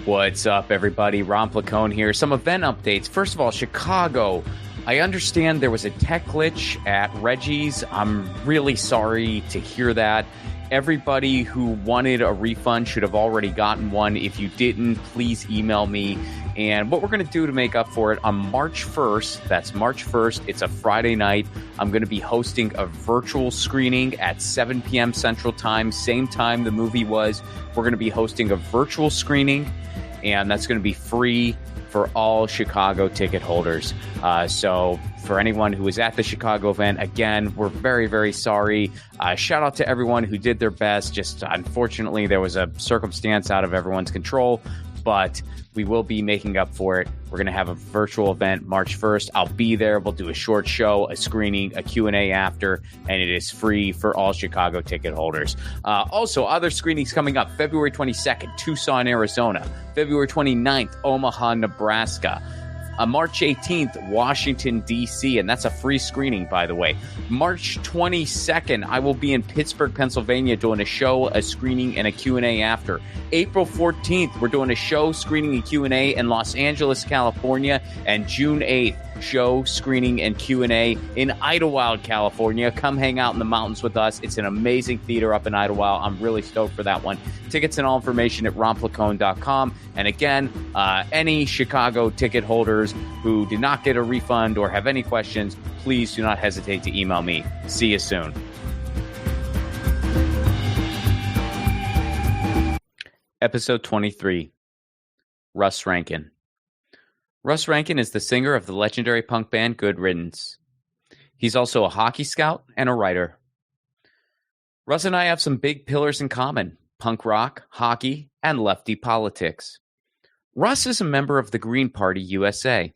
What's up, everybody? Ron Placone here. Some event updates. First of all, Chicago. I understand there was a tech glitch at Reggie's. I'm really sorry to hear that. Everybody who wanted a refund should have already gotten one. If you didn't, please email me. And what we're going to do to make up for it, on March 1st, that's March 1st, it's a Friday night, I'm going to be hosting a virtual screening at 7 p.m. Central Time, same time the movie was. We're going to be hosting a virtual screening, and that's going to be free for all Chicago ticket holders. So for anyone who was at the Chicago event, again, we're very, very sorry. Shout out to everyone who did their best. Just unfortunately, there was a circumstance out of everyone's control, but we will be making up for it. We're going to have a virtual event March 1st. I'll be there. We'll do a short show, a screening, a Q&A after, and it is free for all Chicago ticket holders. Also, other screenings coming up. February 22nd, Tucson, Arizona. February 29th, Omaha, Nebraska. March 18th, Washington, D.C., and that's a free screening, by the way. March 22nd, I will be in Pittsburgh, Pennsylvania, doing a show, a screening, and a Q&A after. April 14th, we're doing a show, screening, and Q&A in Los Angeles, California. And June 8th, show, screening, and Q&A in Idlewild, California. Come hang out in the mountains with us. It's an amazing theater up in Idlewild. I'm really stoked for that one. Tickets and all information at ronplacone.com. And again, any Chicago ticket holders who did not get a refund or have any questions, please do not hesitate to email me. See you soon. Episode 23. Russ Rankin. Russ Rankin is the singer of the legendary punk band Good Riddance. He's also a hockey scout and a writer. Russ and I have some big pillars in common: punk rock, hockey, and lefty politics. Russ is a member of the Green Party USA.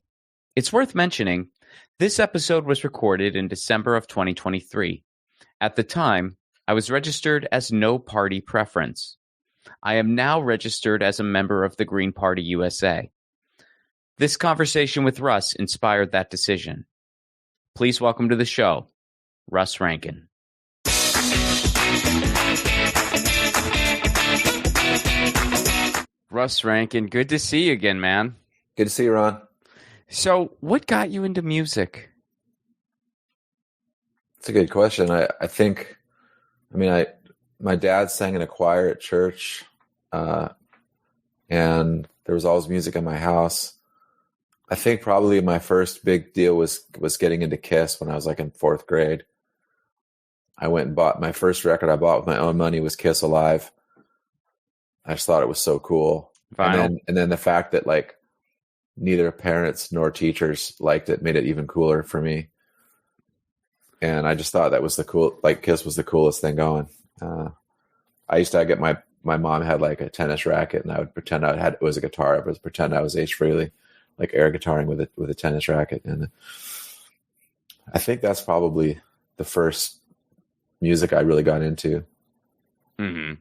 It's worth mentioning, this episode was recorded in December of 2023. At the time, I was registered as no party preference. I am now registered as a member of the Green Party USA. This conversation with Russ inspired that decision. Please welcome to the show, Russ Rankin. Russ Rankin, good to see you again, man. Good to see you, Ron. So, what got you into music? It's a good question. I think, my dad sang in a choir at church, and there was always music in my house. I think probably my first big deal was getting into Kiss when I was like in 4th grade. I went and bought my first record I bought with my own money was Kiss Alive. I just thought it was so cool. And then the fact that like neither parents nor teachers liked it made it even cooler for me. And I just thought that was Kiss was the coolest thing going. I used to get my mom had like a tennis racket, and I would pretend it was a guitar. I would pretend I was Ace Frehley, like air guitaring with a tennis racket. And I think that's probably the first music I really got into. Mm-hmm.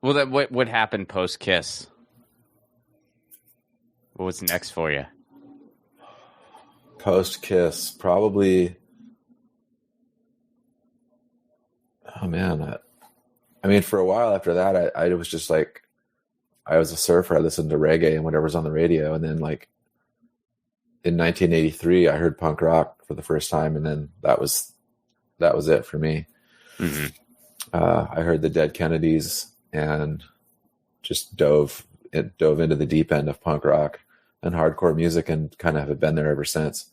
Well, what happened post Kiss? What was next for you? Post Kiss, probably. Oh man, for a while after that, I was just like, I was a surfer. I listened to reggae and whatever's on the radio, and then like in 1983, I heard punk rock for the first time, and then that was it for me. Mm-hmm. I heard the Dead Kennedys and just dove into the deep end of punk rock and hardcore music, and kind of have been there ever since.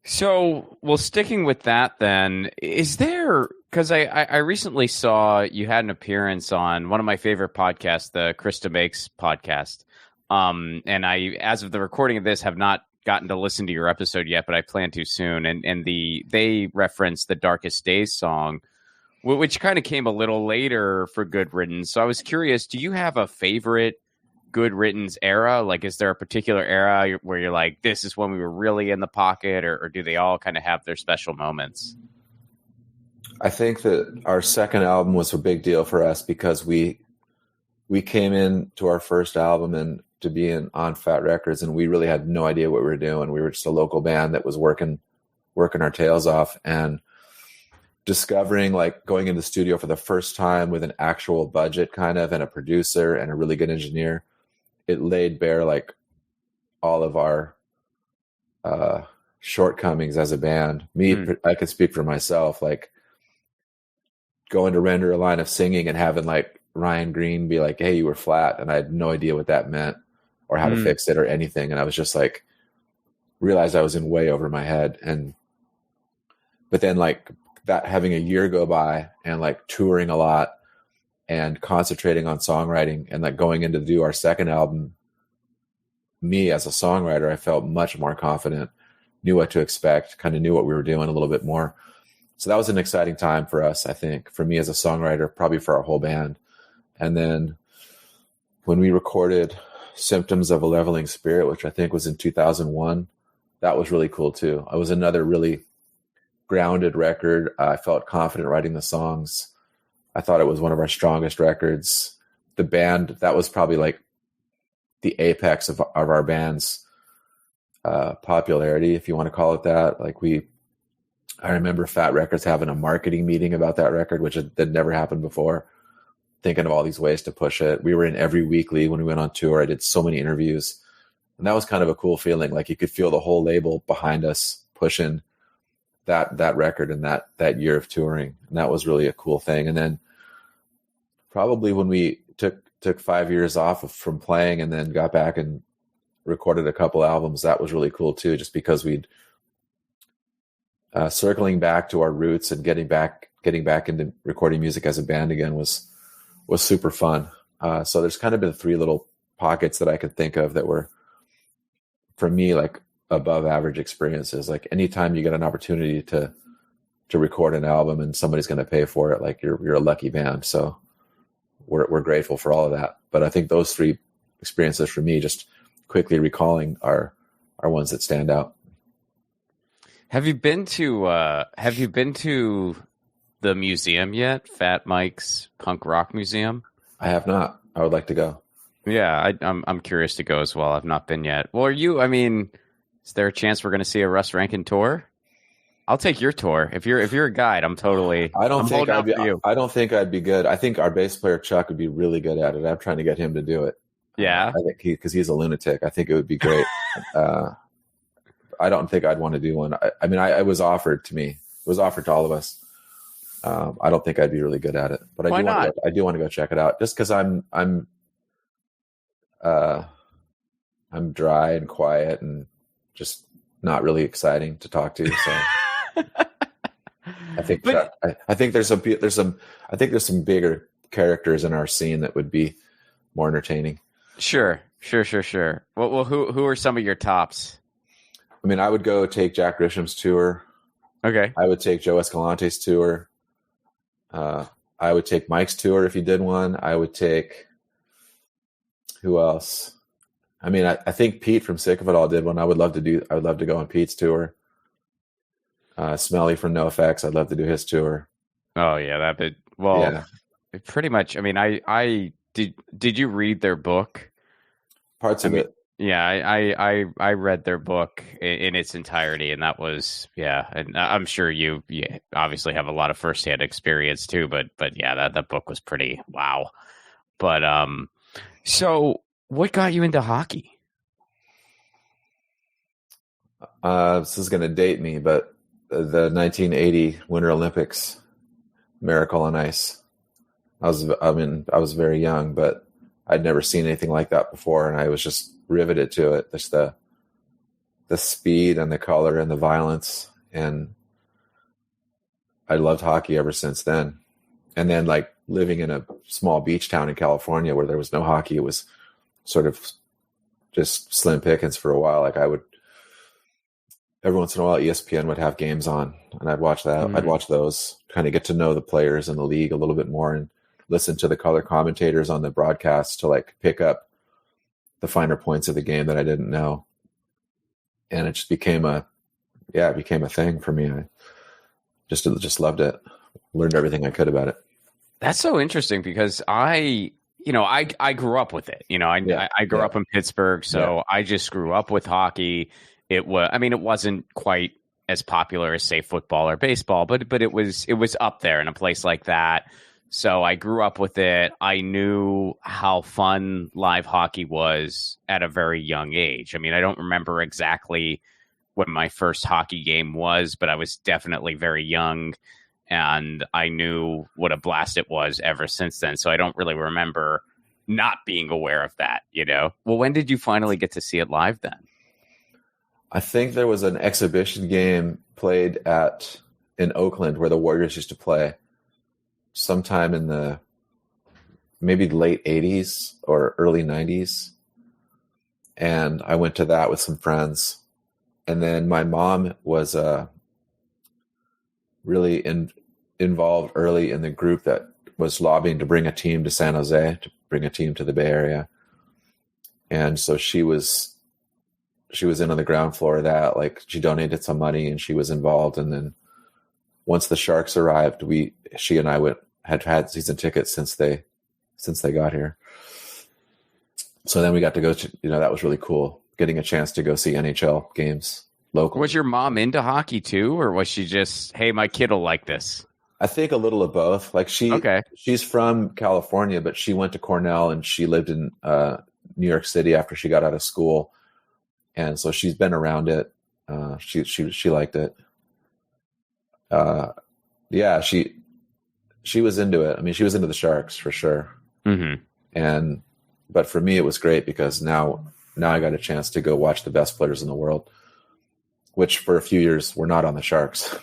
So, well, sticking with that then, is there, because I recently saw you had an appearance on one of my favorite podcasts, the Krista Makes podcast. And I, as of the recording of this, have not gotten to listen to your episode yet, but I plan to soon. And they referenced the Darkest Days song, which kind of came a little later for Good Riddance. So I was curious, do you have a favorite Good Riddance era? Like, is there a particular era where you're like, this is when we were really in the pocket, or do they all kind of have their special moments? I think that our second album was a big deal for us because we came in to our first album and to be on Fat Records, and we really had no idea what we were doing. We were just a local band that was working our tails off, and discovering, like, going into the studio for the first time with an actual budget kind of, and a producer and a really good engineer, it laid bare like all of our shortcomings as a band. I could speak for myself, like going to render a line of singing and having like Ryan Green be like, "Hey, you were flat," and I had no idea what that meant or how to fix it or anything. And I was just like, realized I was in way over my head. But then like that, having a year go by and like touring a lot and concentrating on songwriting and like going in to do our second album, me as a songwriter, I felt much more confident, knew what to expect, kind of knew what we were doing a little bit more. So that was an exciting time for us, I think, for me as a songwriter, probably for our whole band. And then when we recorded Symptoms of a Leveling Spirit, which I think was in 2001, that was really cool too. It was another really grounded record. I felt confident writing the songs. I thought it was one of our strongest records. The band, that was probably like the apex of our band's popularity, if you want to call it that. Like I remember Fat Records having a marketing meeting about that record, which had never happened before, thinking of all these ways to push it. We were in every weekly when we went on tour. I did so many interviews, and that was kind of a cool feeling. Like you could feel the whole label behind us pushing that record and that year of touring. And that was really a cool thing. And then probably when we took 5 years off from playing and then got back and recorded a couple albums, that was really cool too, just because we'd circling back to our roots and getting back into recording music as a band again was super fun. So there's kind of been 3 little pockets that I could think of that were, for me, like above average experiences. Like anytime you get an opportunity to record an album and somebody's going to pay for it, like you're a lucky band. So we're grateful for all of that. But I think those 3 experiences for me, just quickly recalling, are ones that stand out. Have you been to the museum yet? Fat Mike's Punk Rock Museum? I have not. I would like to go. Yeah, I'm curious to go as well. I've not been yet. Well, is there a chance we're going to see a Russ Rankin tour? I'll take your tour. If you're a guide, I don't think I'd be good. I think our bass player Chuck would be really good at it. I'm trying to get him to do it. Yeah. I think because he's a lunatic. I think it would be great. I don't think I'd want to do one. It was offered to me. It was offered to all of us. I don't think I'd be really good at it, but I do want to go check it out, just because I'm dry and quiet and just not really exciting to talk to. So I think there's some bigger characters in our scene that would be more entertaining. Sure. Well, who are some of your tops? I would go take Jack Grisham's tour. Okay. I would take Joe Escalante's tour. I would take Mike's tour if he did one. I would take, who else? I think Pete from Sick of It All did one. I would love to go on Pete's tour. Smelly from NoFX, I'd love to do his tour. Oh yeah, pretty much. I did you read their book? Parts of it. Yeah, I read their book in its entirety, and that was, and I'm sure you obviously have a lot of firsthand experience too, but yeah, that book was pretty wow. But so what got you into hockey? This is going to date me, but the 1980 Winter Olympics, Miracle on Ice. I was very young, but I'd never seen anything like that before, and I was just riveted to it. Just the speed and the color and the violence, and I loved hockey ever since then. And then, like, living in a small beach town in California where there was no hockey, it was sort of just slim pickings for a while. Like, I would, every once in a while, ESPN would have games on, and I'd watch that. I'd watch those, kind of get to know the players in the league a little bit more, and listen to the color commentators on the broadcast to like pick up the finer points of the game that I didn't know. And it just became a thing for me. I just loved it. Learned everything I could about it. That's so interesting because I grew up with it. I grew up in Pittsburgh, so I just grew up with hockey. It wasn't quite as popular as, say, football or baseball, but it was up there in a place like that. So I grew up with it. I knew how fun live hockey was at a very young age. I mean, I don't remember exactly when my first hockey game was, but I was definitely very young, and I knew what a blast it was ever since then. So I don't really remember not being aware of that, you know? Well, when did you finally get to see it live then? I think there was an exhibition game played in Oakland where the Warriors used to play sometime in the maybe late 80s or early 90s. And I went to that with some friends. And then my mom was really involved early in the group that was lobbying to bring a team to San Jose, to bring a team to the Bay Area. And so she was in on the ground floor of that. Like, she donated some money and she was involved. And then once the Sharks arrived, she and I had season tickets since they got here. So then we got to go to, that was really cool, getting a chance to go see NHL games locally. Was your mom into hockey too, or was she just, hey, my kid will like this? I think a little of both. Like, she's from California, but she went to Cornell and she lived in New York City after she got out of school. And so she's been around it. She liked it. Yeah, she was into it. I mean, she was into the Sharks for sure. Mm-hmm. But for me, it was great because now I got a chance to go watch the best players in the world, which for a few years were not on the Sharks,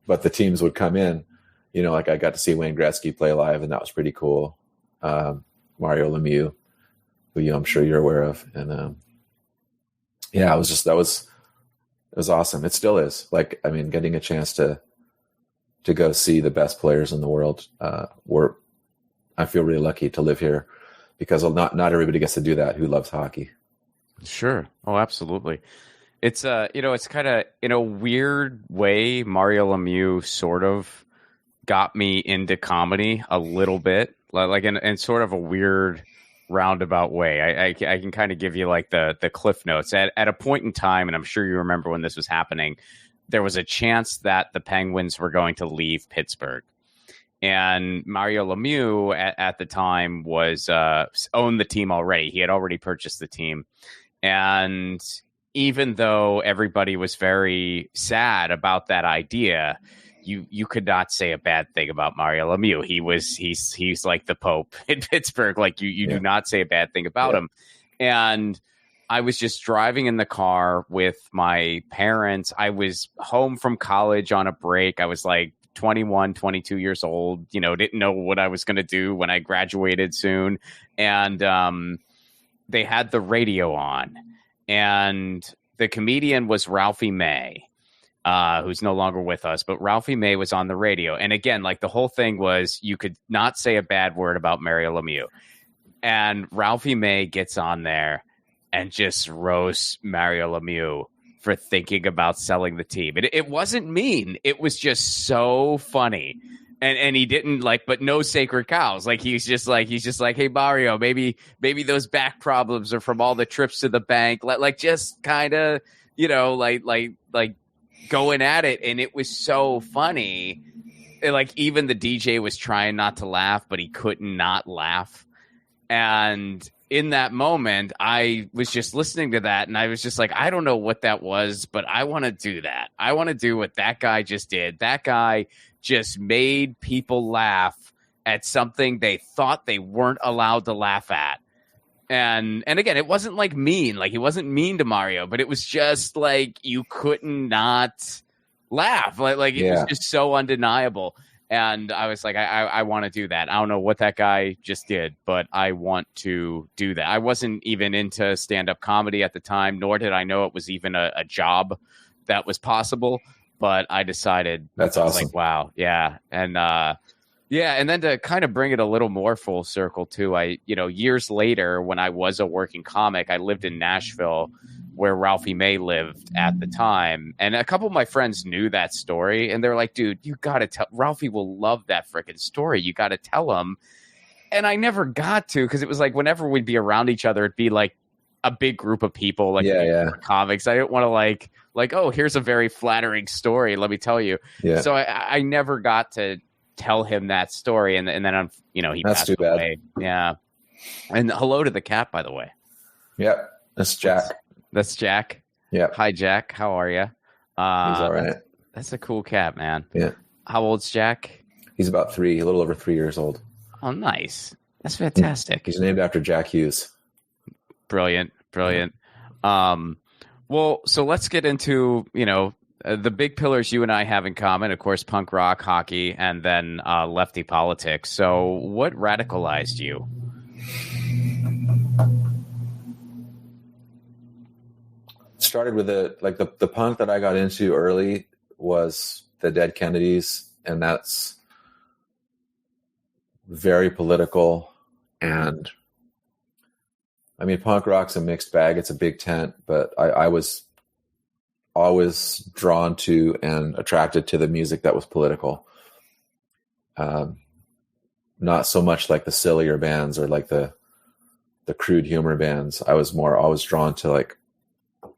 but the teams would come in. Like, I got to see Wayne Gretzky play live, and that was pretty cool. Mario Lemieux, who I'm sure you're aware of, and yeah, it was awesome. It still is. Like, I mean, getting a chance to go see the best players in the world. I feel really lucky to live here because not everybody gets to do that who loves hockey. Sure. Oh, absolutely. It's it's kind of, in a weird way, Mario Lemieux sort of got me into comedy a little bit, like in sort of a weird roundabout way. I can kind of give you like the cliff notes. At a point in time, and I'm sure you remember when this was happening, there was a chance that the Penguins were going to leave Pittsburgh. And Mario Lemieux at the time was owned the team already. He had already purchased the team. And even though everybody was very sad about that idea, you could not say a bad thing about Mario Lemieux. He's like the Pope in Pittsburgh. Like, you do not say a bad thing about him. And I was just driving in the car with my parents. I was home from college on a break. I was like 21, 22 years old, didn't know what I was going to do when I graduated soon. And they had the radio on, and the comedian was Ralphie May, who's no longer with us, but Ralphie May was on the radio. And again, like, the whole thing was you could not say a bad word about Mario Lemieux. And Ralphie May gets on there and just roasts Mario Lemieux for thinking about selling the team. It wasn't mean. It was just so funny. And he didn't but no sacred cows. Like, he's just like, hey, Mario, maybe those back problems are from all the trips to the bank. Like just kind of, like going at it. And it was so funny. Like, even the DJ was trying not to laugh, but he couldn't not laugh. And in that moment, I was just listening to that, and I was just like, I don't know what that was, but I want to do that. I want to do what that guy just did. That guy just made people laugh at something they thought they weren't allowed to laugh at. And again, it wasn't like mean. Like, he wasn't mean to Mario, but it was just like you couldn't not laugh. Like it was just so undeniable. And I was like, I want to do that. I don't know what that guy just did, but I want to do that. I wasn't even into stand-up comedy at the time, nor did I know it was even a job that was possible. But I decided, that's awesome. Like, wow, yeah. And and then to kind of bring it a little more full circle too, years later, when I was a working comic, I lived in Nashville, where Ralphie May lived at the time. And a couple of my friends knew that story, and they're like, dude, you got to tell, Ralphie will love that freaking story. You got to tell him. And I never got to, because it was like, whenever we'd be around each other, it'd be like a big group of people, like comics. I didn't want to like, oh, here's a very flattering story. Let me tell you. Yeah. So I never got to tell him that story, and then he passed away. Yeah. And hello to the cat, by the way. Yep, that's Jack. That's Jack. Yeah. Hi, Jack. How are you? He's all right. That's a cool cat, man. Yeah. How old's Jack? He's about 3, a little over 3 years old. Oh, nice. That's fantastic. He's named after Jack Hughes. Brilliant. Well, so let's get into, the big pillars you and I have in common, of course, punk rock, hockey, and then lefty politics. So what radicalized you? Started with the punk that I got into early was the Dead Kennedys, and that's very political. And I mean, punk rock's a mixed bag. It's a big tent, but I was always drawn to and attracted to the music that was political. Not so much like the sillier bands or like the crude humor bands. I was always drawn to like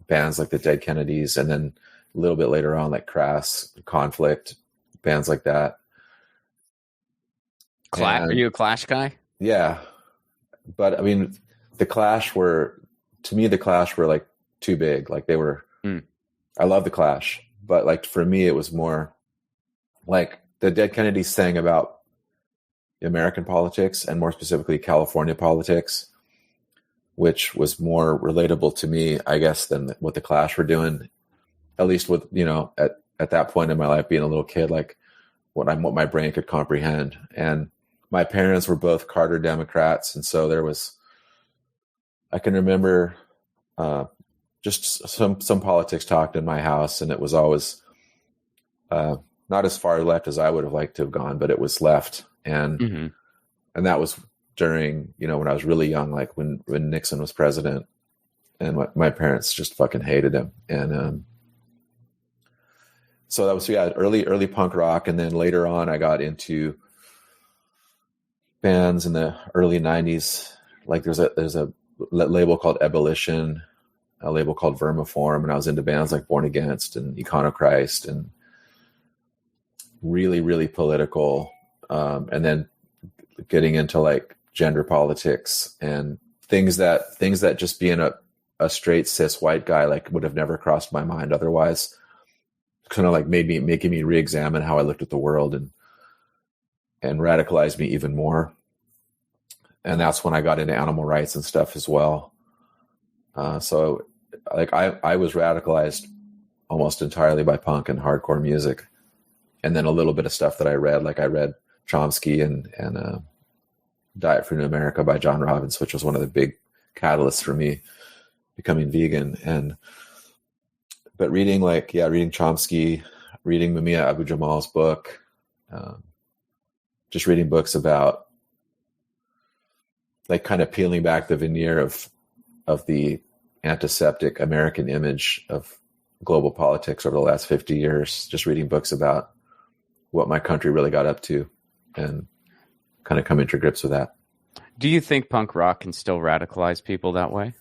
bands like the Dead Kennedys, and then a little bit later on, like Crass, Conflict, bands like that. Are you a Clash guy? Yeah. But I mean, the Clash were like too big. Like they were, I love the Clash, but like for me, it was more like the Dead Kennedys sang about American politics, and more specifically California politics, which was more relatable to me, I guess, than what the Clash were doing. At least with, at that point in my life, being a little kid, like what my brain could comprehend. And my parents were both Carter Democrats, and so I can remember just some politics talked in my house, and it was always not as far left as I would have liked to have gone, but it was left. And and that was during, when I was really young, like when Nixon was president, and my parents just fucking hated him. And so that was early punk rock. And then later on, I got into bands in the early 90s. Like there's a label called Ebullition, a label called Vermiform, and I was into bands like Born Against and Econochrist, and really, really political. And then getting into like gender politics and things that just being a straight cis white guy like would have never crossed my mind otherwise. Kind of like making me re-examine how I looked at the world and radicalized me even more. And that's when I got into animal rights and stuff as well. So like I was radicalized almost entirely by punk and hardcore music. And then a little bit of stuff that I read, like I read Chomsky and Diet for New America by John Robbins, which was one of the big catalysts for me becoming vegan. But reading Chomsky, reading Mumia Abu-Jamal's book, just reading books about like kind of peeling back the veneer of the antiseptic American image of global politics over the last 50 years, just reading books about what my country really got up to and kind of coming to grips with that. Do you think punk rock can still radicalize people that way?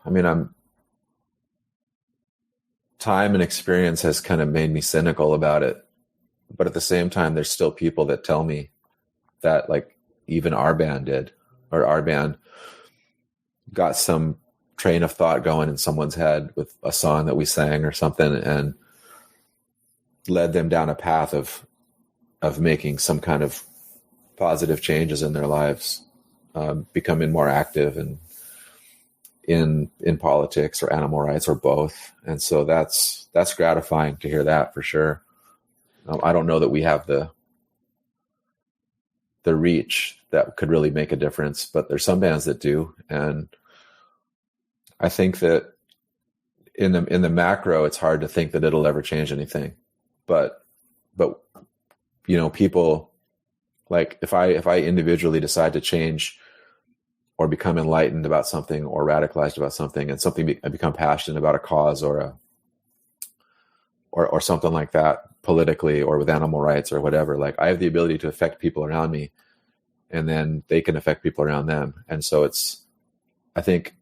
I mean, time and experience has kind of made me cynical about it. But at the same time, there's still people that tell me that like even our band did, or our band got some train of thought going in someone's head with a song that we sang or something and led them down a path of making some kind of positive changes in their lives, becoming more active and in politics or animal rights or both. And so that's gratifying to hear that for sure. I don't know that we have the reach that could really make a difference, but there's some bands that do. And I think that in the macro, it's hard to think that it'll ever change anything, but people, like if I individually decide to change or become enlightened about something or radicalized about something, and I become passionate about a cause or something like that politically or with animal rights or whatever, like I have the ability to affect people around me and then they can affect people around them. And so I think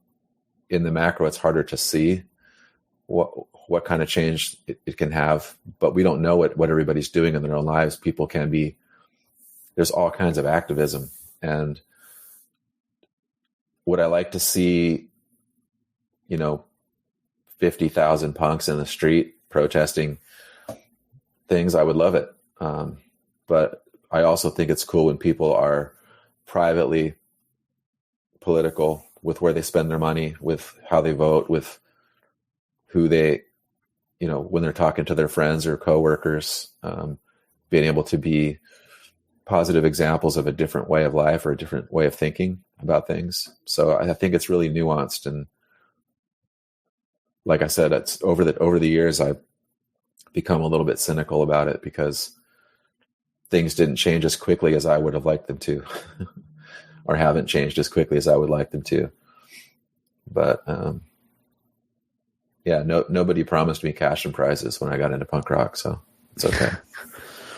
in the macro, it's harder to see what kind of change it can have, but we don't know what everybody's doing in their own lives. People can be, there's all kinds of activism. And would I like to see, 50,000 punks in the street protesting things? I would love it. But I also think it's cool when people are privately political with where they spend their money, with how they vote, with who they, when they're talking to their friends or coworkers, being able to be positive examples of a different way of life or a different way of thinking about things. So I think it's really nuanced. And like I said, it's over the years, I've become a little bit cynical about it because things didn't change as quickly as I would have liked them to, or haven't changed as quickly as I would like them to. But nobody promised me cash and prizes when I got into punk rock, so it's okay.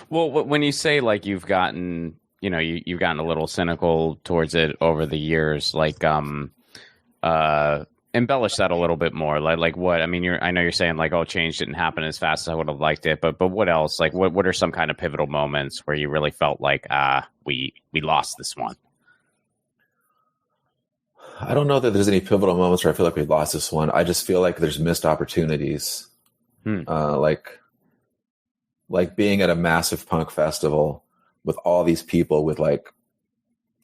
Well, when you say like you've gotten, you've gotten a little cynical towards it over the years, like embellish that a little bit more. Like what? I mean, I know you're saying like, oh, change didn't happen as fast as I would have liked it, but what else? Like, what are some kind of pivotal moments where you really felt like, we lost this one? I don't know that there's any pivotal moments where I feel like we lost this one. I just feel like there's missed opportunities. Like being at a massive punk festival with all these people with like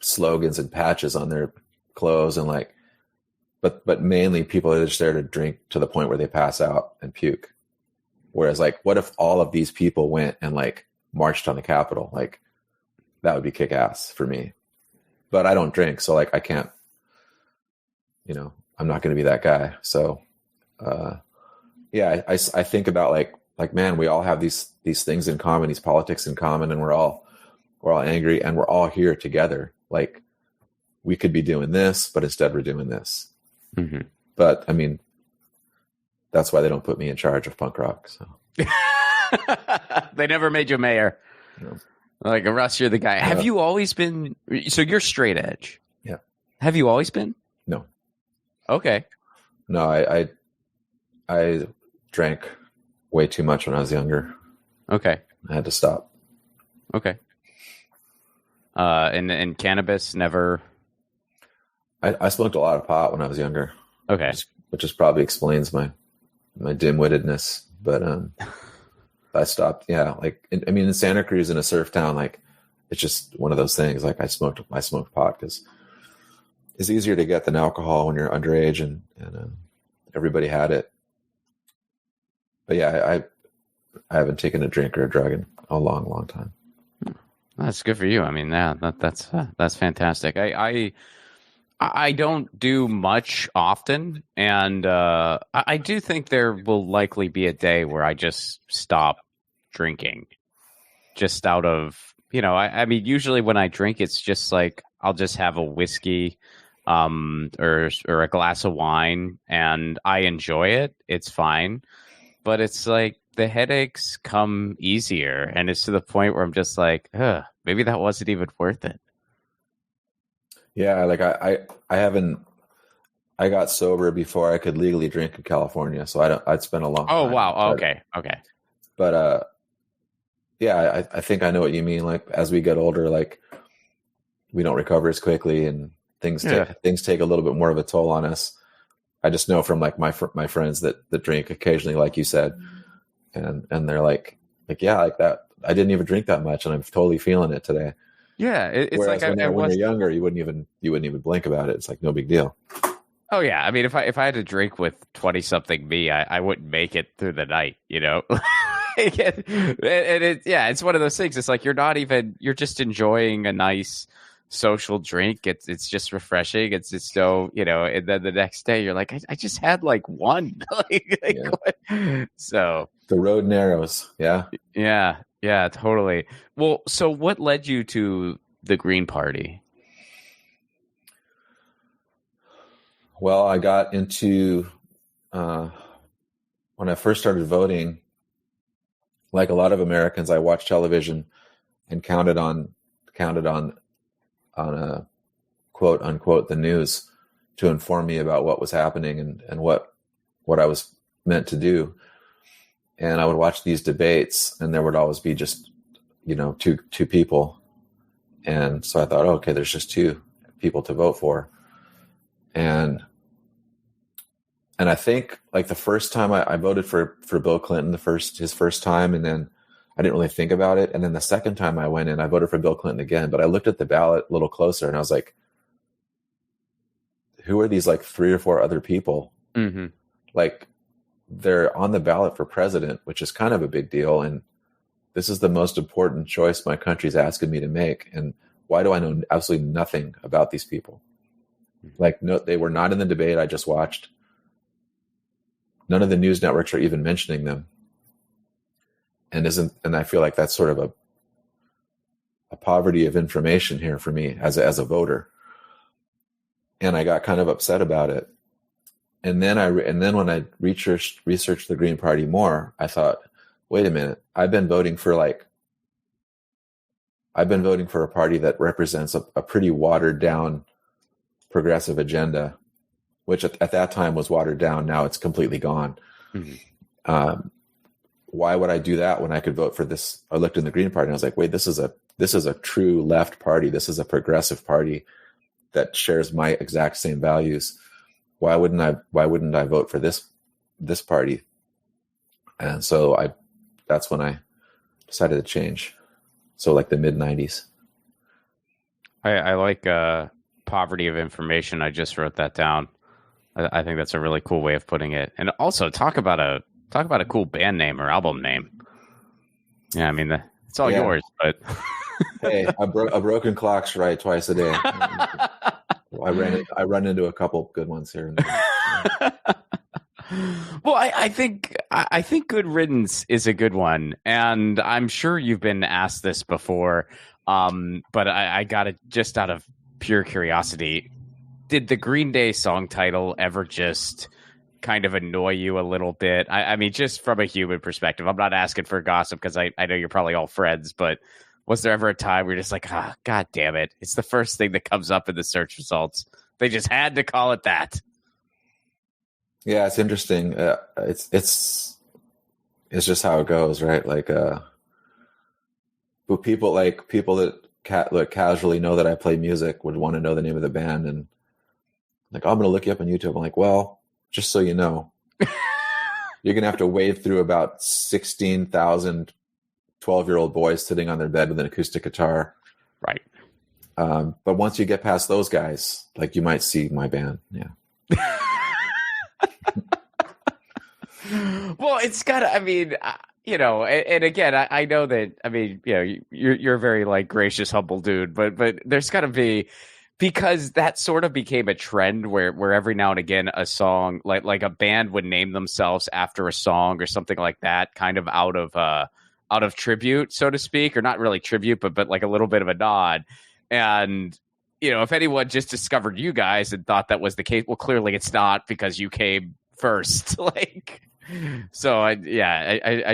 slogans and patches on their clothes and like, but mainly people are just there to drink to the point where they pass out and puke. Whereas like, what if all of these people went and like marched on the Capitol? Like that would be kick ass for me, but I don't drink. So like, I can't, I'm not going to be that guy. So, I think about like, man, we all have these things in common, these politics in common, and we're all angry and we're all here together. Like we could be doing this, but instead we're doing this. Mm-hmm. But I mean, that's why they don't put me in charge of punk rock. So they never made you mayor. No. Like Russ, you're the guy. Have you always been? So you're straight edge. Yeah. Have you always been? No. Okay. No, I drank way too much when I was younger. Okay. I had to stop. Okay. And cannabis never. I smoked a lot of pot when I was younger. Okay. Which just probably explains my dim-wittedness. But I stopped. Yeah. Like, in Santa Cruz, in a surf town, like it's just one of those things. Like I smoked pot because it's easier to get than alcohol when you're underage, and everybody had it. But yeah, I haven't taken a drink or a drug in a long, long time. That's good for you. I mean, yeah, that's fantastic. I don't do much often, and I do think there will likely be a day where I just stop drinking, just out of I mean, usually when I drink, it's just like I'll just have a whiskey, or a glass of wine, and I enjoy it. It's fine, but it's like the headaches come easier, and it's to the point where I'm just like, maybe that wasn't even worth it. Yeah, like I got sober before I could legally drink in California, so I'd spent a long time. Oh, wow. Okay. But yeah, I think I know what you mean. Like as we get older, like we don't recover as quickly, and things take a little bit more of a toll on us. I just know from like my friends that drink occasionally, like you said, and they're like yeah, like that. I didn't even drink that much, and I'm totally feeling it today. Yeah, it's whereas like when you're younger, you wouldn't even blink about it. It's like no big deal. Oh yeah, I mean, if I had to drink with 20-something me, I wouldn't make it through the night, it's one of those things. It's like you're just enjoying a nice social drink. It's just refreshing. It's just so and then the next day you're like, I just had like one. So the road narrows. Yeah, totally. Well, so what led you to the Green Party? Well, I got into when I first started voting, like a lot of Americans, I watched television and counted on a quote unquote the news to inform me about what was happening and what I was meant to do. And I would watch these debates, and there would always be just, two people. And so I thought, okay, there's just two people to vote for. And I think like the first time I voted for Bill Clinton, his first time, and then I didn't really think about it. And then the second time I went in, I voted for Bill Clinton again, but I looked at the ballot a little closer and I was like, who are these like 3 or 4 other people? Mm-hmm. Like they're on the ballot for president, which is kind of a big deal. And this is the most important choice my country's asking me to make. And why do I know absolutely nothing about these people? Like, no, they were not in the debate I just watched. None of the news networks are even mentioning them. And I feel like that's sort of a poverty of information here for me as a voter. And I got kind of upset about it. And then when I researched the Green Party more, I thought, wait a minute, I've been voting for a party that represents a pretty watered down progressive agenda, which at that time was watered down. Now it's completely gone. Mm-hmm. Why would I do that when I could vote for this? I looked in the Green Party and I was like, wait, this is a true left party. This is a progressive party that shares my exact same values. Why wouldn't I vote for this party? And so that's when I decided to change. So like the mid-90s. I like poverty of information. I just wrote that down. I think that's a really cool way of putting it. And also talk about a cool band name or album name. Yeah, I mean it's all yours, but hey, a broken clock's right twice a day. I run into a couple good ones here. Well, I think Good Riddance is a good one, and I'm sure you've been asked this before, but I got it just out of pure curiosity. Did the Green Day song title ever just kind of annoy you a little bit? I mean, just from a human perspective, I'm not asking for gossip because I know you're probably all friends, but was there ever a time where you're just like, God damn it, it's the first thing that comes up in the search results. They just had to call it that. Yeah, it's interesting. It's just how it goes, right? Like, but people that casually know that I play music would want to know the name of the band, and like, I'm going to look you up on YouTube. I'm like, well, just so you know, you're going to have to wade through about 16,000 12-year-old boys sitting on their bed with an acoustic guitar. Right. But once you get past those guys, like, you might see my band. Yeah. Well, it's gotta, I mean, and again, I know that, I mean, you're a very like gracious, humble dude, but there's gotta be, because that sort of became a trend where every now and again a song, like a band would name themselves after a song or something like that, kind of out of tribute, so to speak, or not really tribute, but like a little bit of a nod. And, if anyone just discovered you guys and thought that was the case, well, clearly it's not, because you came first. Like, so I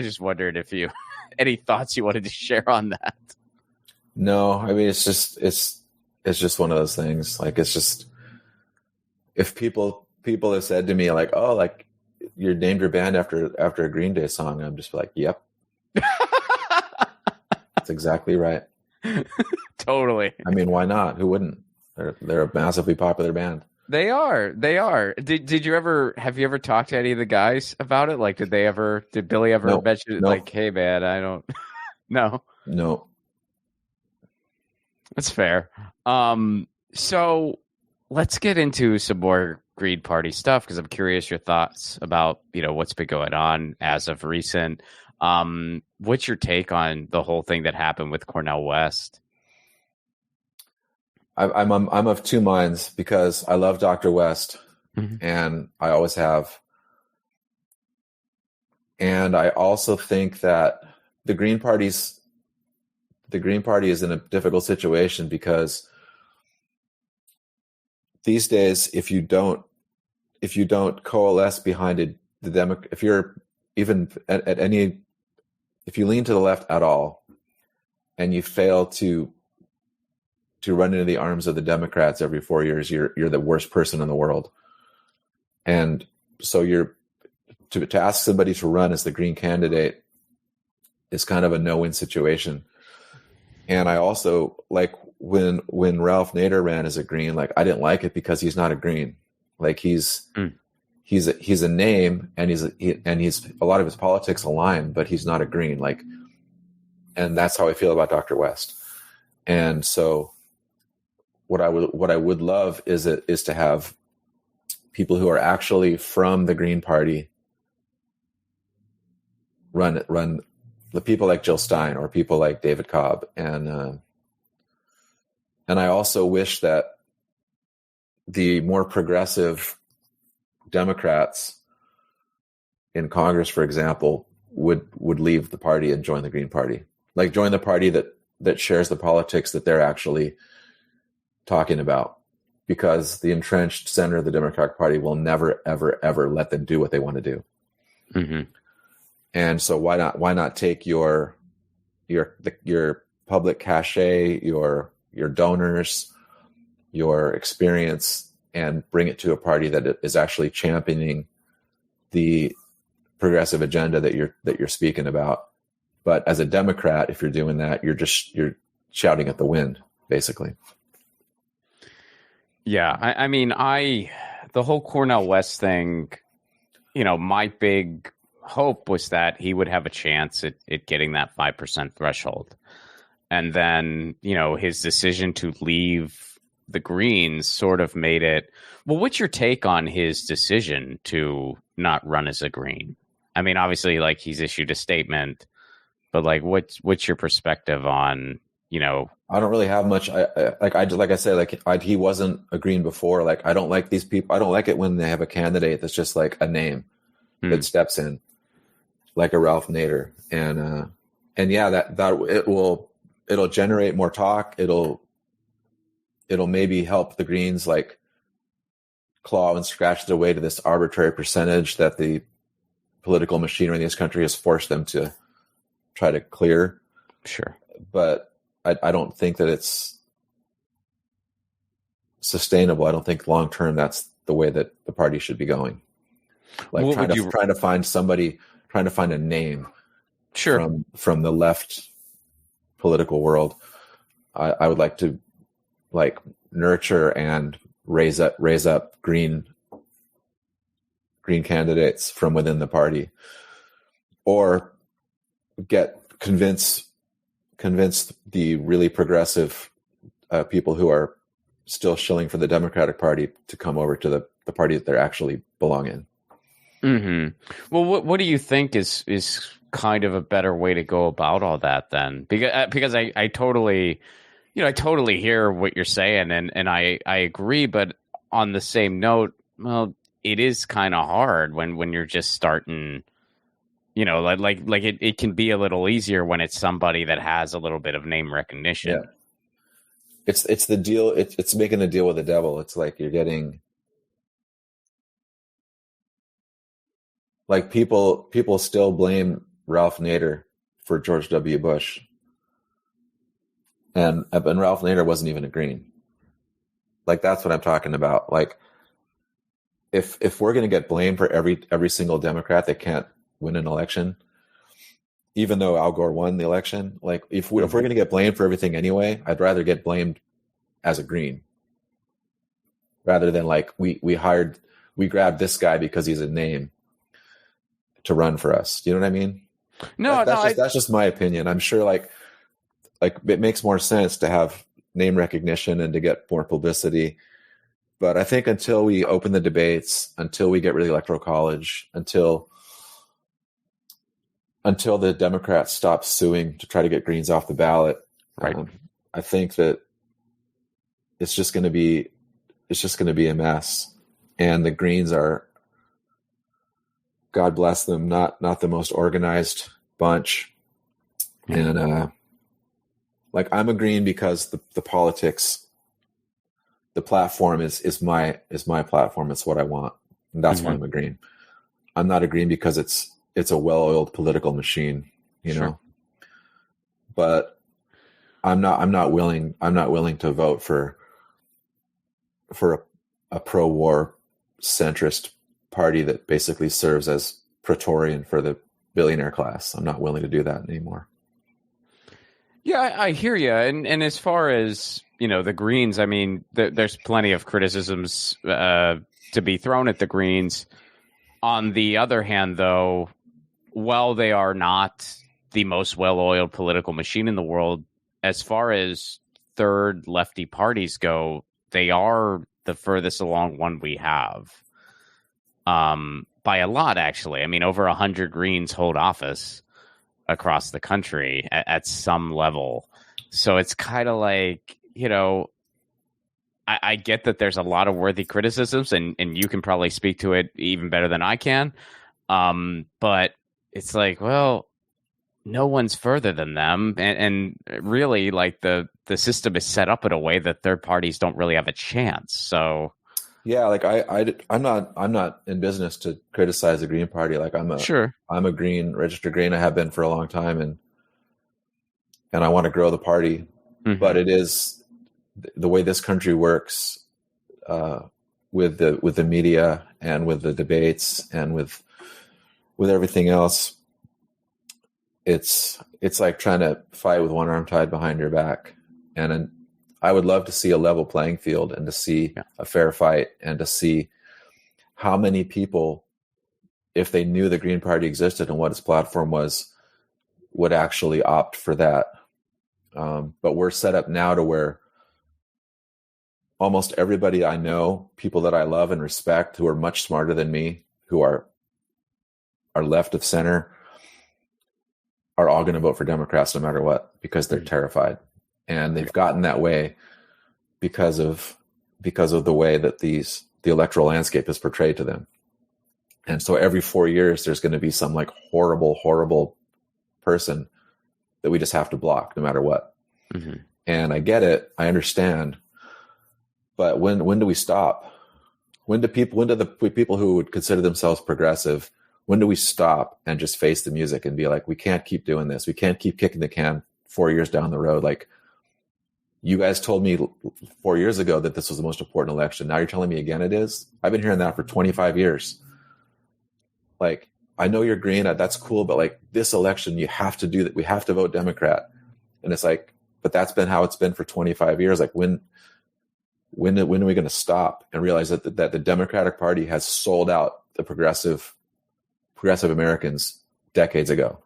just wondered if you, any thoughts you wanted to share on that. No, I mean, it's just one of those things. Like, it's just, if people have said to me like, oh, like, you named your band after a Green Day song, I'm just like, yep. That's exactly right. Totally. I mean, why not? Who wouldn't? They're a massively popular band. They are. Did you ever talk to any of the guys about it? Like, did Billy ever mention it? Like, hey man, I don't No. That's fair. So let's get into some more Green Party stuff, because I'm curious your thoughts about, what's been going on as of recent. What's your take on the whole thing that happened with Cornel West? I'm of two minds, because I love Dr. West, mm-hmm. and I always have. And I also think that the Green Party is in a difficult situation, because these days, if you don't coalesce behind if you're even if you lean to the left at all, and you fail to to run into the arms of the Democrats every 4 years, you're the worst person in the world. And so to ask somebody to run as the Green candidate is kind of a no-win situation. And I also, like, when Ralph Nader ran as a Green, like, I didn't like it because he's not a Green. Like, he's a name, and he's a lot of his politics align, but he's not a Green. Like, and that's how I feel about Dr. West. And so what I would love is to have people who are actually from the Green Party run the people like Jill Stein or people like David Cobb. And I also wish that the more progressive Democrats in Congress, for example, would leave the party and join the Green Party. Like, join the party that shares the politics that they're actually talking about, because the entrenched center of the Democratic Party will never, ever, ever let them do what they want to do. Mm-hmm. And so why not take your public cachet, your donors, your experience, and bring it to a party that is actually championing the progressive agenda that you're speaking about. But as a Democrat, if you're doing that, you're shouting at the wind, basically. Yeah, I mean, the whole Cornel West thing, my big hope was that he would have a chance at getting that 5% threshold. And then, his decision to leave the Greens sort of made it. Well, what's your take on his decision to not run as a Green? I mean, obviously, like, he's issued a statement, but like, what's your perspective on, I don't really have much. He wasn't a Green before. Like, I don't like these people. I don't like it when they have a candidate that's just like a name that steps in, like a Ralph Nader. And yeah, that it'll generate more talk. It'll maybe help the Greens like claw and scratch their way to this arbitrary percentage that the political machinery in this country has forced them to try to clear. Sure. But I don't think that it's sustainable. I don't think long term that's the way that the party should be going. Like, trying to find somebody, trying to find a name, sure, from the left political world. I would like to like nurture and raise up green candidates from within the party, or convince the really progressive people who are still shilling for the Democratic Party to come over to the party that they actually belong in. Mm-hmm. Well, what do you think is kind of a better way to go about all that then? Because I totally, I totally hear what you're saying, and I agree. But on the same note, well, it is kind of hard when you're just starting. It can be a little easier when it's somebody that has a little bit of name recognition. Yeah. It's the deal. It's making a deal with the devil. It's like you're getting like people still blame Ralph Nader for George W. Bush. And Ralph Nader wasn't even a Green. Like, that's what I'm talking about. Like, if we're going to get blamed for every single Democrat that can't win an election, even though Al Gore won the election, like, if we're going to get blamed for everything anyway, I'd rather get blamed as a Green rather than like we grabbed this guy because he's a name to run for us. You know what I mean? No, that's just my opinion. I'm sure like it makes more sense to have name recognition and to get more publicity. But I think until we open the debates, until we get rid of the Electoral College, until the Democrats stop suing to try to get Greens off the ballot, right. I think that it's just going to be a mess. And the Greens are, God bless them, not the most organized bunch. And like, I'm a Green because the politics, the platform is my platform. It's what I want. And that's why I'm a Green. I'm not a Green because it's a well-oiled political machine, you know. But I'm not willing to vote for a pro-war centrist party that basically serves as Praetorian for the billionaire class. I'm not willing to do that anymore. Yeah, I hear you. And as far as, the Greens, I mean, there's plenty of criticisms to be thrown at the Greens. On the other hand, though, while they are not the most well-oiled political machine in the world, as far as third lefty parties go, they are the furthest along one we have. By a lot, actually. I mean, over 100 Greens hold office across the country at some level. So it's kind of like, I get that there's a lot of worthy criticisms, and you can probably speak to it even better than I can. But it's like, well, no one's further than them. And really, like, the system is set up in a way that third parties don't really have a chance. So yeah, like I'm not in business to criticize the Green Party. Like I'm a Green, registered Green. I have been for a long time, and I want to grow the party. Mm-hmm. But it is the way this country works, with the media and with the debates and with everything else. It's like trying to fight with one arm tied behind your back. And I would love to see a level playing field and to see a fair fight and to see how many people, if they knew the Green Party existed and what its platform was, would actually opt for that. But we're set up now to where almost everybody I know, people that I love and respect, who are much smarter than me, who are left of center, are all going to vote for Democrats no matter what, because they're terrified. And they've gotten that way because of the way that the electoral landscape is portrayed to them. And so every 4 years, there's going to be some like horrible, horrible person that we just have to block no matter what. Mm-hmm. And I get it. I understand. But when do we stop? When do the people who would consider themselves progressive, when do we stop and just face the music and be like, we can't keep doing this. We can't keep kicking the can 4 years down the road. Like, you guys told me 4 years ago that this was the most important election. Now you're telling me again it is? I've been hearing that for 25 years. Like, I know you're green. That's cool. But like this election, you have to do that. We have to vote Democrat. And it's like, but that's been how it's been for 25 years. Like when are we going to stop and realize that the Democratic Party has sold out the progressive Americans decades ago?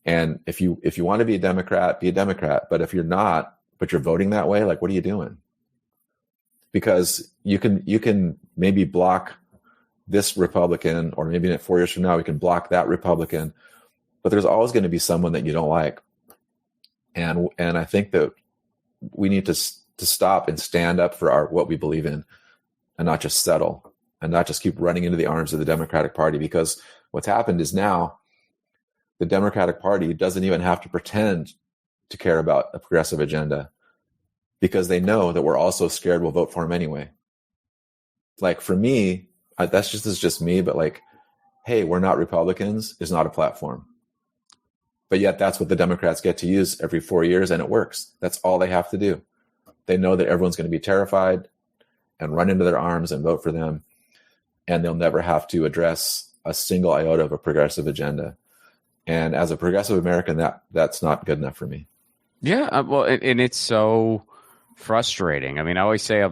And if you want to be a Democrat, be a Democrat. But if you're not, but you're voting that way, like, what are you doing? Because you can maybe block this Republican, or maybe in 4 years from now, we can block that Republican, but there's always going to be someone that you don't like. And I think that we need to stop and stand up for what we believe in, and not just settle and not just keep running into the arms of the Democratic Party. Because what's happened is now the Democratic Party doesn't even have to pretend to care about a progressive agenda, because they know that we're all so scared we'll vote for them anyway. Like, for me, this is just me, but like, hey, we're not Republicans is not a platform. But yet that's what the Democrats get to use every 4 years, and it works. That's all they have to do. They know that everyone's going to be terrified and run into their arms and vote for them, and they'll never have to address a single iota of a progressive agenda. And as a progressive American, that's not good enough for me. Yeah, well, and it's so frustrating. I mean, I always say,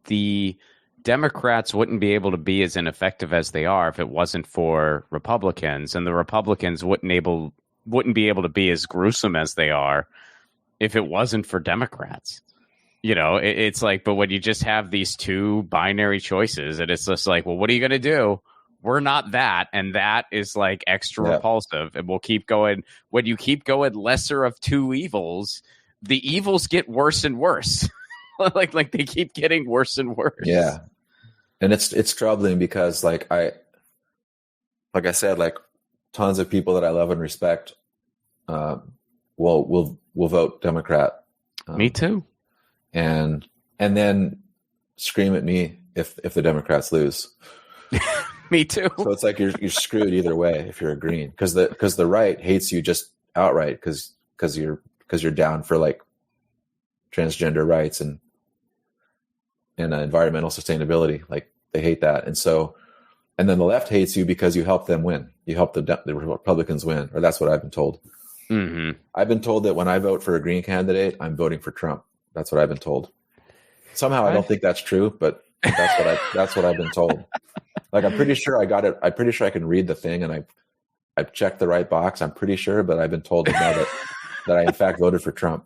the Democrats wouldn't be able to be as ineffective as they are if it wasn't for Republicans, and the Republicans wouldn't be able to be as gruesome as they are if it wasn't for Democrats. It's like, but when you just have these two binary choices, and it's just like, well, what are you going to do? We're not that, and that is like extra repulsive, and we'll keep going. When you keep going lesser of two evils, the evils get worse and worse. like they keep getting worse and worse. Yeah. And it's troubling because like I said, like tons of people that I love and respect will vote Democrat. Me too. And then scream at me if the Democrats lose. Me too. So it's like you're screwed either way if you're a Green, because the right hates you just outright because you're because you're down for like transgender rights and environmental sustainability. Like they hate that. And then the left hates you because you help them win. You help the Republicans win, or that's what I've been told. Mm-hmm. I've been told that when I vote for a Green candidate, I'm voting for Trump. That's what I've been told. Somehow I don't think that's true, but that's what I've been told. Like I'm pretty sure I got it. I'm pretty sure I can read the thing, and I've checked the right box. I'm pretty sure, but I've been told that I in fact voted for Trump.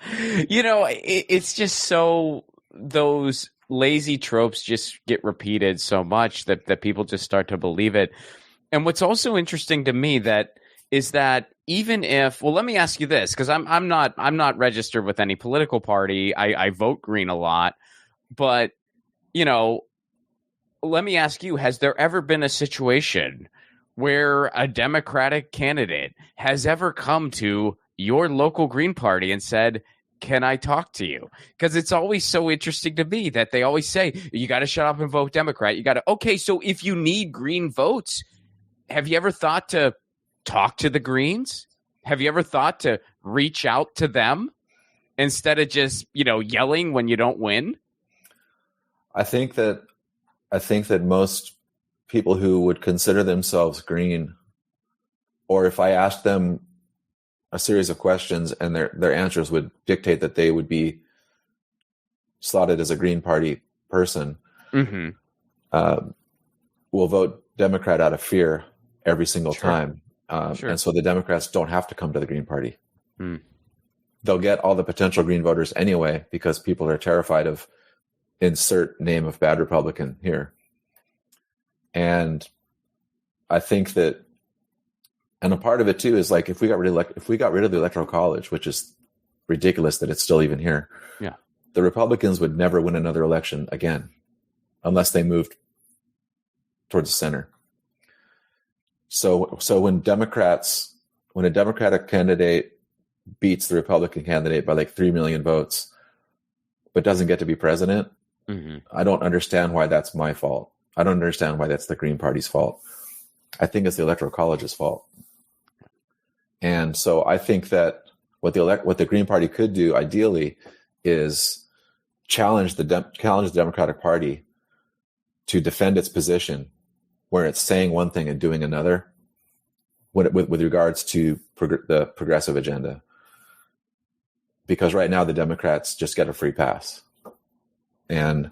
It's just so those lazy tropes just get repeated so much that people just start to believe it. And what's also interesting to me is that even if, well, let me ask you this, because I'm not registered with any political party. I vote Green a lot, but let me ask you: has there ever been a situation where a Democratic candidate has ever come to your local Green party and said, "Can I talk to you?" Because it's always so interesting to me that they always say, "You got to shut up and vote Democrat." Okay, so if you need Green votes, have you ever thought to talk to the Greens? Have you ever thought to reach out to them instead of just, yelling when you don't win? I think that most people who would consider themselves Green, or if I asked them a series of questions and their answers would dictate that they would be slotted as a Green Party person, mm-hmm. Will vote Democrat out of fear every single time. Sure. And so the Democrats don't have to come to the Green Party. Mm. They'll get all the potential Green voters anyway, because people are terrified of insert name of bad Republican here. And I think that, and a part of it too is like, if we got rid of the Electoral College, which is ridiculous that it's still even here. Yeah. The Republicans would never win another election again, unless they moved towards the center. So when a Democratic candidate beats the Republican candidate by like 3 million votes, but doesn't get to be president, mm-hmm. I don't understand why that's my fault. I don't understand why that's the Green Party's fault. I think it's the Electoral College's fault. And so I think that what the Green Party could do ideally is challenge the Democratic Party to defend its position, where it's saying one thing and doing another, with regards to the progressive agenda. Because right now the Democrats just get a free pass. And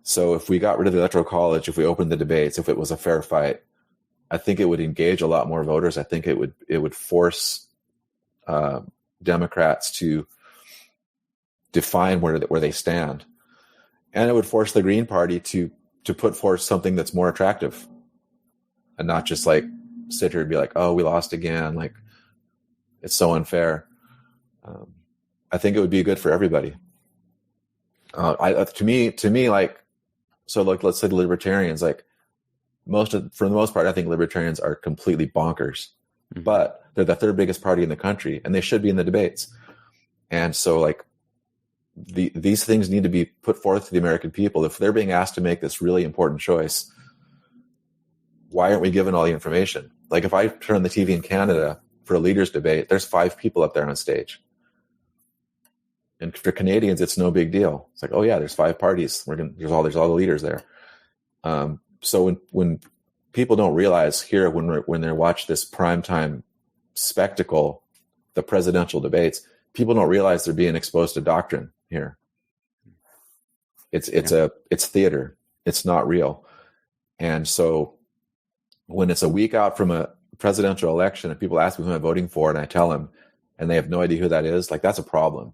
so if we got rid of the Electoral College, if we opened the debates, if it was a fair fight, I think it would engage a lot more voters. I think it would force Democrats to define where they stand, and it would force the Green Party to put forth something that's more attractive, and not just like sit here and be like, "Oh, we lost again." Like, it's so unfair. I think it would be good for everybody. To me, like, so like, let's say the Libertarians, like, for the most part, I think Libertarians are completely bonkers, mm-hmm. but they're the third biggest party in the country, and they should be in the debates. And so, like, these things need to be put forth to the American people. If they're being asked to make this really important choice, why aren't we given all the information? Like, if I turn on the TV in Canada for a leaders debate, there's 5 people up there on stage. And for Canadians, it's no big deal. It's like, oh yeah, there's 5 parties. There's all the leaders there. So when people don't realize here, when they watch this primetime spectacle, the presidential debates, people don't realize they're being exposed to doctrine here. It's theater. It's not real. And so when it's a week out from a presidential election and people ask me who I'm voting for, and I tell them, and they have no idea who that is, like, that's a problem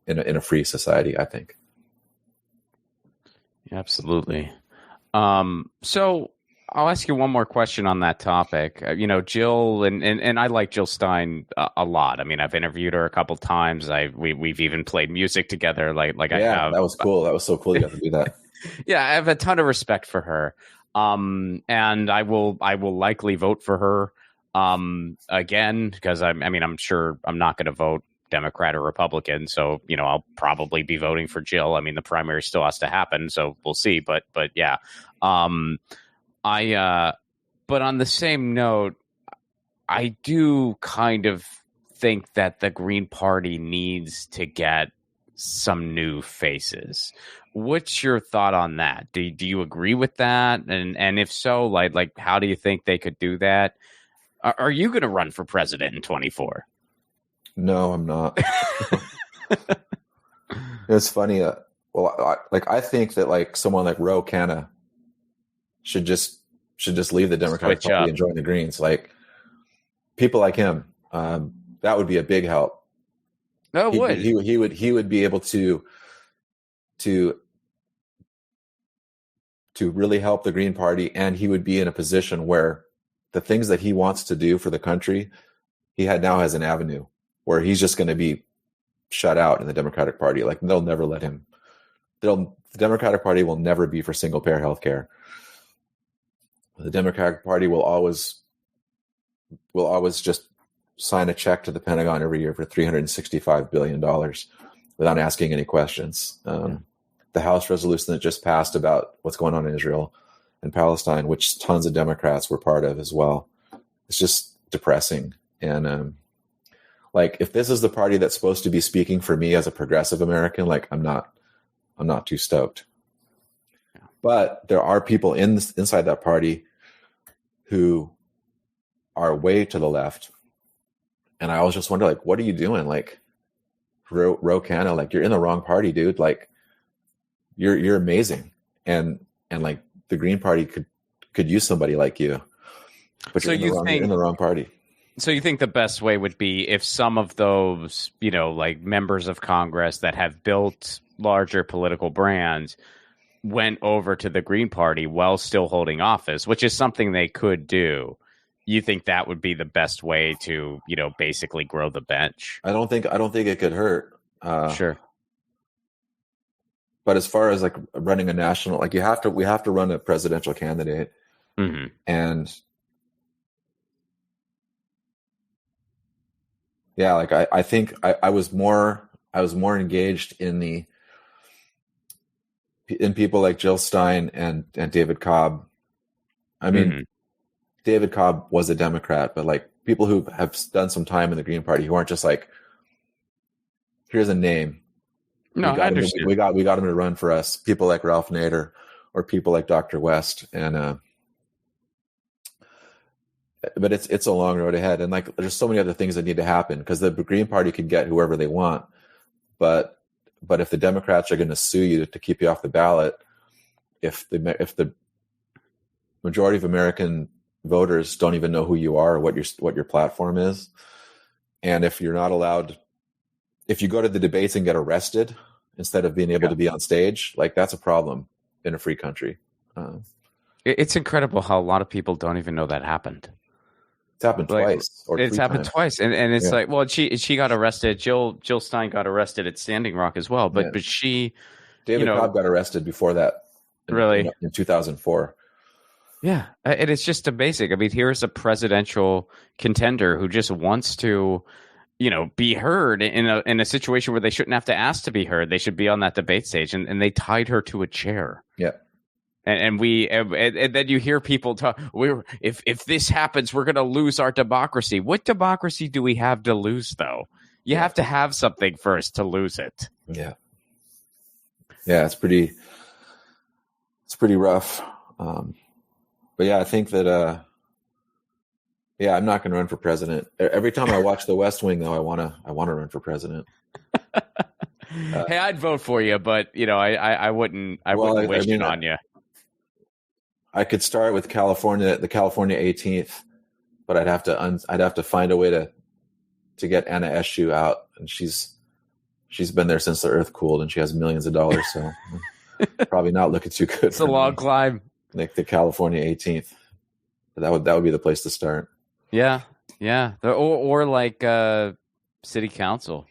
in a free society, I think. Absolutely. So I'll ask you one more question on that topic. Jill and I like Jill Stein a lot. I mean, I've interviewed her a couple times. We've even played music together. Like I have. That was cool. That was so cool. You got to do that. Yeah, I have a ton of respect for her. And I will likely vote for her again, because I'm sure I'm not going to vote Democrat or Republican. So, I'll probably be voting for Jill. I mean, the primary still has to happen, so we'll see. But yeah, but on the same note, I do kind of think that the Green Party needs to get some new faces. What's your thought on that? Do you agree with that? And if so, like how do you think they could do that? Are you going to run for president in 24? No, I'm not. It's funny. I think that like someone like Ro Khanna should just leave the Democratic Party and join the Greens. Like people like him, that would be a big help. No, it would. He would be able to really help the Green Party, and he would be in a position where the things that he wants to do for the country, now has an avenue where he's just going to be shut out in the Democratic Party. Like they'll never let him. The Democratic Party will never be for single payer health care. The Democratic Party will always just sign a check to the Pentagon every year for $365 billion without asking any questions. The House resolution that just passed about what's going on in Israel and Palestine, which tons of Democrats were part of as well. It's just depressing. And like, if this is the party that's supposed to be speaking for me as a progressive American, like I'm not too stoked. But there are people inside that party who are way to the left. And I always just wonder, like, what are you doing? Like, Ro Khanna, like, you're in the wrong party, dude. Like, you're amazing. And like, the Green Party could use somebody like you. But you're in the wrong party. So you think the best way would be if some of those, like members of Congress that have built larger political brands went over to the Green Party while still holding office, which is something they could do. You think that would be the best way to, basically grow the bench? I don't think it could hurt. Sure. But as far as like running a national, like we have to run a presidential candidate. Mm-hmm. And yeah, like I think I was more engaged in people like Jill Stein and David Cobb. I mean, David Cobb was a Democrat, but like people who have done some time in the Green Party who aren't just like, here's a name. No, I understand. We got him to run for us. People like Ralph Nader or people like Dr. West. And but it's a long road ahead. And like there's so many other things that need to happen because the Green Party could get whoever they want. But if the Democrats are going to sue you to keep you off the ballot, if the majority of American voters don't even know who you are or what your platform is, and if you're not allowed, if you go to the debates and get arrested instead of being able to be on stage, like that's a problem in a free country. It's incredible how a lot of people don't even know that happened. It's happened twice. It's happened twice, and it's like, well, she got arrested. Jill Stein got arrested at Standing Rock as well, but she, David Cobb got arrested before that. In 2004. Yeah, and it's just a basic. I mean, here's a presidential contender who just wants to, be heard in a situation where they shouldn't have to ask to be heard. They should be on that debate stage, and they tied her to a chair. Yeah. And then you hear people talk. If this happens, we're going to lose our democracy. What democracy do we have to lose, though? You have to have something first to lose it. Yeah. Yeah, it's pretty rough. But yeah, I think that I'm not going to run for president. Every time I watch The West Wing, though, I want to run for president. Hey, I'd vote for you, but I wouldn't wish it on you. I could start with the California 18th, but I'd have to find a way to get Anna Eshoo out, and she's been there since the earth cooled, and she has millions of dollars, so probably not looking too good. It's a long climb. Like the California 18th, that would be the place to start. Yeah, or like city council.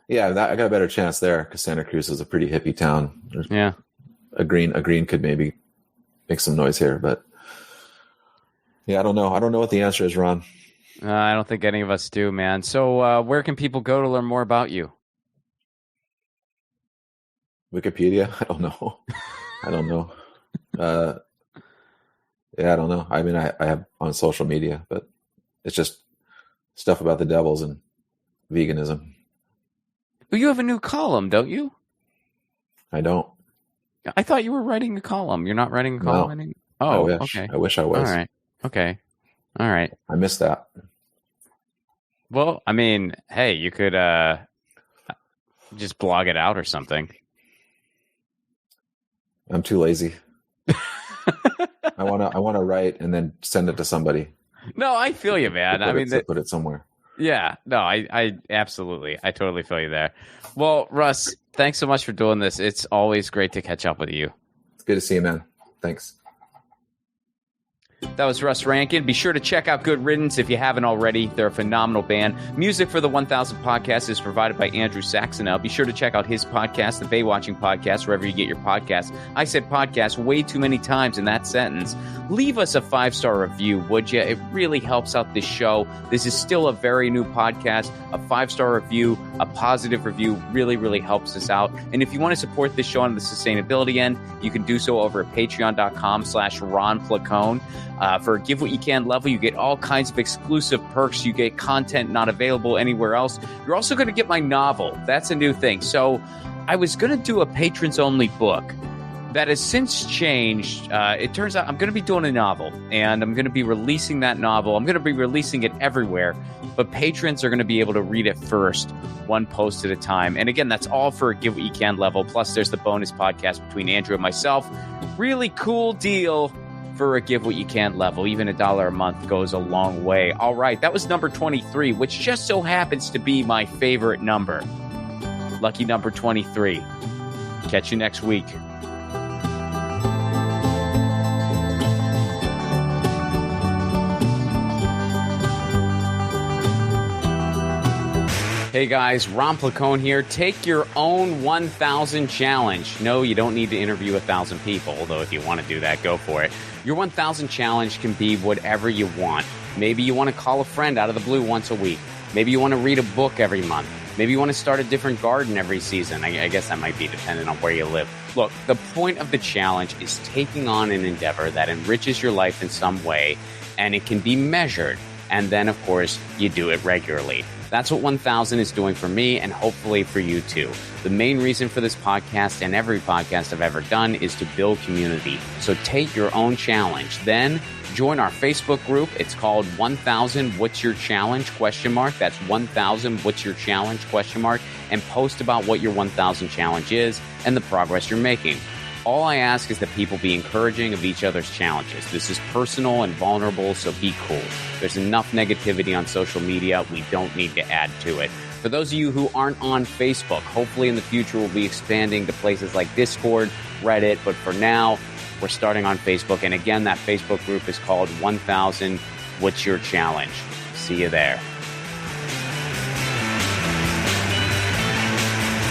Yeah, I got a better chance there because Santa Cruz is a pretty hippie town. Yeah, a green could maybe make some noise here, but yeah, I don't know. I don't know what the answer is, Ron. I don't think any of us do, man. So where can people go to learn more about you? Wikipedia? I don't know. Yeah, I don't know. I mean, I have on social media, but it's just stuff about the devils and veganism. But you have a new column, don't you? I don't. I thought you were writing a column. You're not writing a column anymore? Oh, okay. I wish I was. All right. Okay. All right. I missed that. Well, I mean, hey, you could just blog it out or something. I'm too lazy. I want to write and then send it to somebody. No, I feel you, man. Put it somewhere. Yeah, no, I absolutely, I totally feel you there. Well, Russ, thanks so much for doing this. It's always great to catch up with you. It's good to see you, man. Thanks. That was Russ Rankin. Be sure to check out Good Riddance if you haven't already. They're a phenomenal band. Music for the 1000 Podcast is provided by Andrew Saxonell. Be sure to check out his podcast, the Baywatching Podcast, wherever you get your podcasts. I said podcast way too many times in that sentence. Leave us a 5-star review, would you? It really helps out this show. This is still a very new podcast. A 5-star review, a positive review really, really helps us out. And if you want to support this show on the sustainability end, you can do so over at patreon.com/Ron Placone. For a Give What You Can level, you get all kinds of exclusive perks. You get content not available anywhere else. You're also going to get my novel. That's a new thing. So I was going to do a patrons-only book. That has since changed. It turns out I'm going to be doing a novel, and I'm going to be releasing that novel. I'm going to be releasing it everywhere, but patrons are going to be able to read it first, one post at a time. And again, that's all for a Give What You Can level. Plus, there's the bonus podcast between Andrew and myself. Really cool deal for a Give What You Can level. Even $1 a month goes a long way. All right, that was number 23, which just so happens to be my favorite number. Lucky number 23. Catch you next week. Hey guys, Ron Placone here. Take your own 1,000 challenge. No, you don't need to interview 1,000 people, although if you want to do that, go for it. Your 1,000 challenge can be whatever you want. Maybe you want to call a friend out of the blue once a week. Maybe you want to read a book every month. Maybe you want to start a different garden every season. I guess that might be dependent on where you live. Look, the point of the challenge is taking on an endeavor that enriches your life in some way, and it can be measured. And then, of course, you do it regularly. That's what 1,000 is doing for me, and hopefully for you too. The main reason for this podcast and every podcast I've ever done is to build community. So take your own challenge. Then join our Facebook group. It's called 1,000 What's Your Challenge? ? That's 1,000 What's Your Challenge ? And post about what your 1,000 challenge is and the progress you're making. All I ask is that people be encouraging of each other's challenges. This is personal and vulnerable, so be cool. There's enough negativity on social media. We don't need to add to it. For those of you who aren't on Facebook, hopefully in the future we'll be expanding to places like Discord, Reddit, but for now, we're starting on Facebook. And again, that Facebook group is called 1,000 What's Your Challenge? See you there.